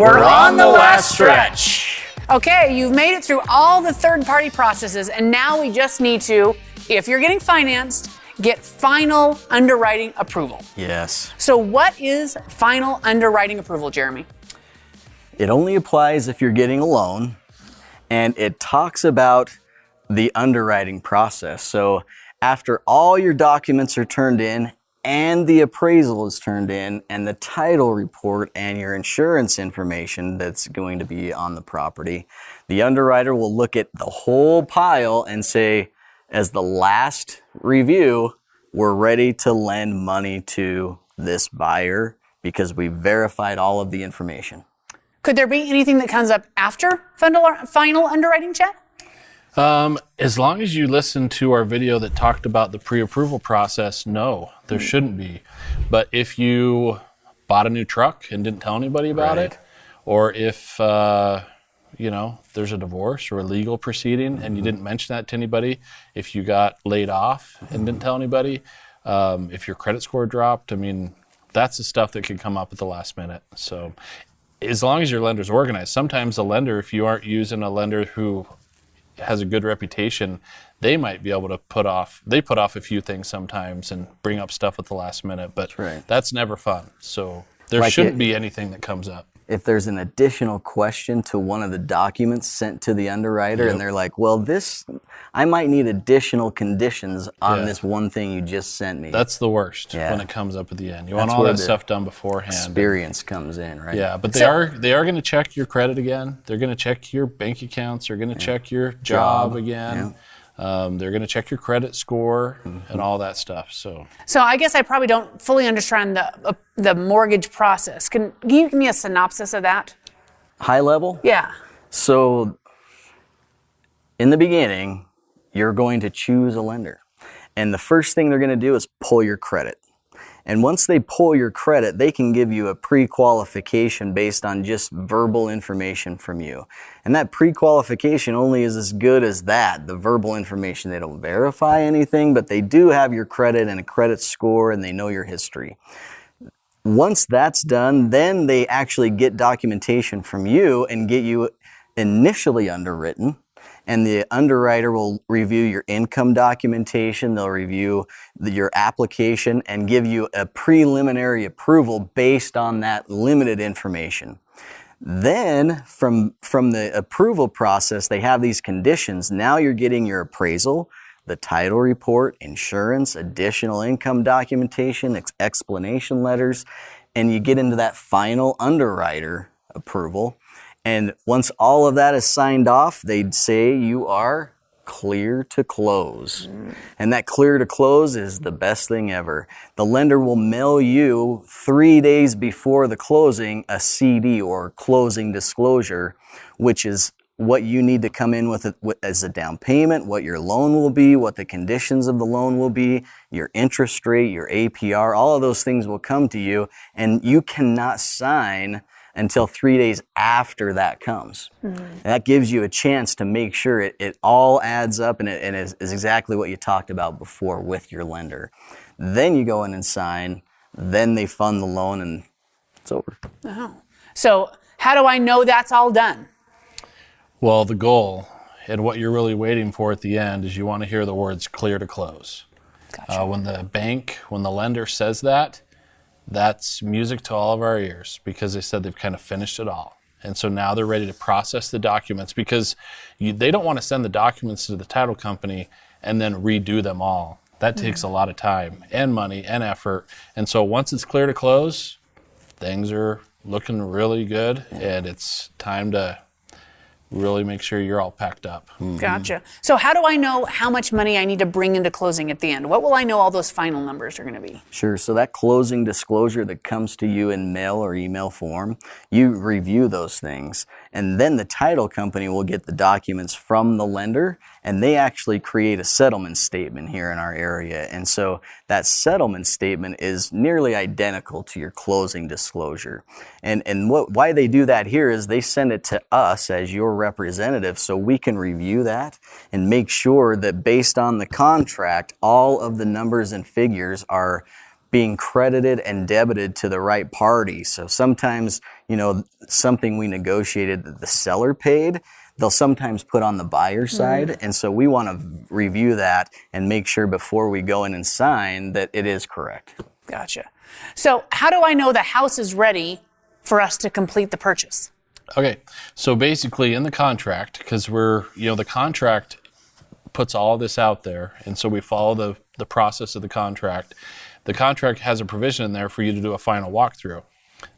We're on the last stretch. Okay, you've made it through all the third-party processes, and now we just need to, if you're getting financed, get final underwriting approval. Yes. So what is final underwriting approval, Jeremy? It only applies if you're getting a loan, and it talks about the underwriting process. So after all your documents are turned in and the appraisal is turned in and the title report and your insurance information that's going to be on the property, the underwriter will look at the whole pile and say, as the last review, we're ready to lend money to this buyer because we verified all of the information. Could there be anything that comes up after final underwriting check? As long as you listen to our video that talked about the pre-approval process, no, there shouldn't be. But if you bought a new truck and didn't tell anybody about it, or if, there's a divorce or a legal proceeding and you didn't mention that to anybody, if you got laid off and didn't tell anybody, if your credit score dropped, that's the stuff that could come up at the last minute. So as long as your lender's organized, sometimes the lender, if you aren't using a lender who has a good reputation, they might be able to put off a few things sometimes and bring up stuff at the last minute, but that's never fun. So there shouldn't be anything that comes up. If there's an additional question to one of the documents sent to the underwriter and they're like, well, I might need additional conditions on this one thing you just sent me. That's the worst when it comes up at the end. You want all that stuff done beforehand. Experience comes in, right? Yeah, but they are going to check your credit again. They're going to check your bank accounts. They're going to check your job again. Yeah. They're going to check your credit score and all that stuff. So I guess I probably don't fully understand the mortgage process. Can you give me a synopsis of that? High level? Yeah. So in the beginning, you're going to choose a lender. And the first thing they're going to do is pull your credit. And once they pull your credit, they can give you a pre-qualification based on just verbal information from you. And that pre-qualification only is as good as that, the verbal information. They don't verify anything, but they do have your credit and a credit score, and they know your history. Once that's done, then they actually get documentation from you and get you initially underwritten. And the underwriter will review your income documentation, they'll review your application and give you a preliminary approval based on that limited information. Then from the approval process, they have these conditions. Now you're getting your appraisal, the title report, insurance, additional income documentation, explanation letters, and you get into that final underwriter approval. And once all of that is signed off, they'd say you are clear to close. And that clear to close is the best thing ever. The lender will mail you 3 days before the closing a CD or closing disclosure, which is what you need to come in with as a down payment, what your loan will be, what the conditions of the loan will be, your interest rate, your APR, all of those things will come to you, and you cannot sign until 3 days after that comes. And that gives you a chance to make sure it all adds up and it is exactly what you talked about before with your lender. Then you go in and sign, then they fund the loan, and it's over. Oh. So how do I know that's all done? Well, the goal and what you're really waiting for at the end is you want to hear the words clear to close. Gotcha. When the lender says that, that's music to all of our ears because they said they've kind of finished it all. And so now they're ready to process the documents because they don't want to send the documents to the title company and then redo them all. That takes a lot of time and money and effort. And so once it's clear to close, things are looking really good and it's time to really make sure you're all packed up. Gotcha. So how do I know how much money I need to bring into closing at the end? What will I know all those final numbers are going to be? Sure. So that closing disclosure that comes to you in mail or email form, you review those things. And then the title company will get the documents from the lender, and they actually create a settlement statement here in our area. And so that settlement statement is nearly identical to your closing disclosure. And why they do that here is they send it to us as your representative so we can review that and make sure that based on the contract, all of the numbers and figures are being credited and debited to the right party. So sometimes, something we negotiated that the seller paid, they'll sometimes put on the buyer's side. And so we want to review that and make sure before we go in and sign that it is correct. Gotcha. So how do I know the house is ready for us to complete the purchase? Okay, so basically in the contract, because the contract puts all this out there, and so we follow the process of the contract. The contract has a provision in there for you to do a final walkthrough,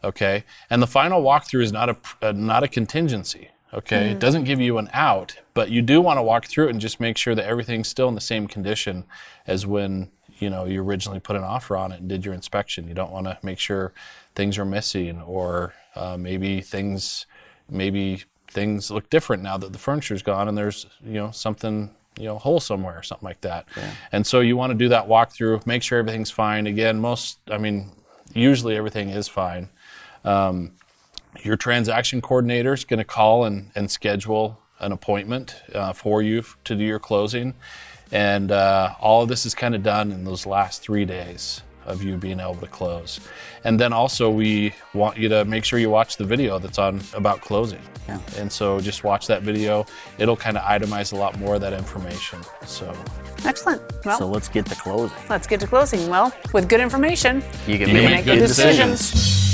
okay? And the final walkthrough is not a contingency, okay? It doesn't give you an out, but you do want to walk through it and just make sure that everything's still in the same condition as when you originally put an offer on it and did your inspection. You don't want to make sure things are missing, or maybe things look different now that the furniture's gone and there's something hole somewhere or something like that. Yeah. And so you want to do that walkthrough, make sure everything's fine. Again, usually everything is fine. Your transaction coordinator is going to call and schedule an appointment for you to do your closing. And all of this is kind of done in those last 3 days of you being able to close. And then also we want you to make sure you watch the video that's on about closing. Yeah. And so just watch that video. It'll kind of itemize a lot more of that information. So excellent. Well, so let's get to closing. Let's get to closing. Well, with good information, you can make good decisions.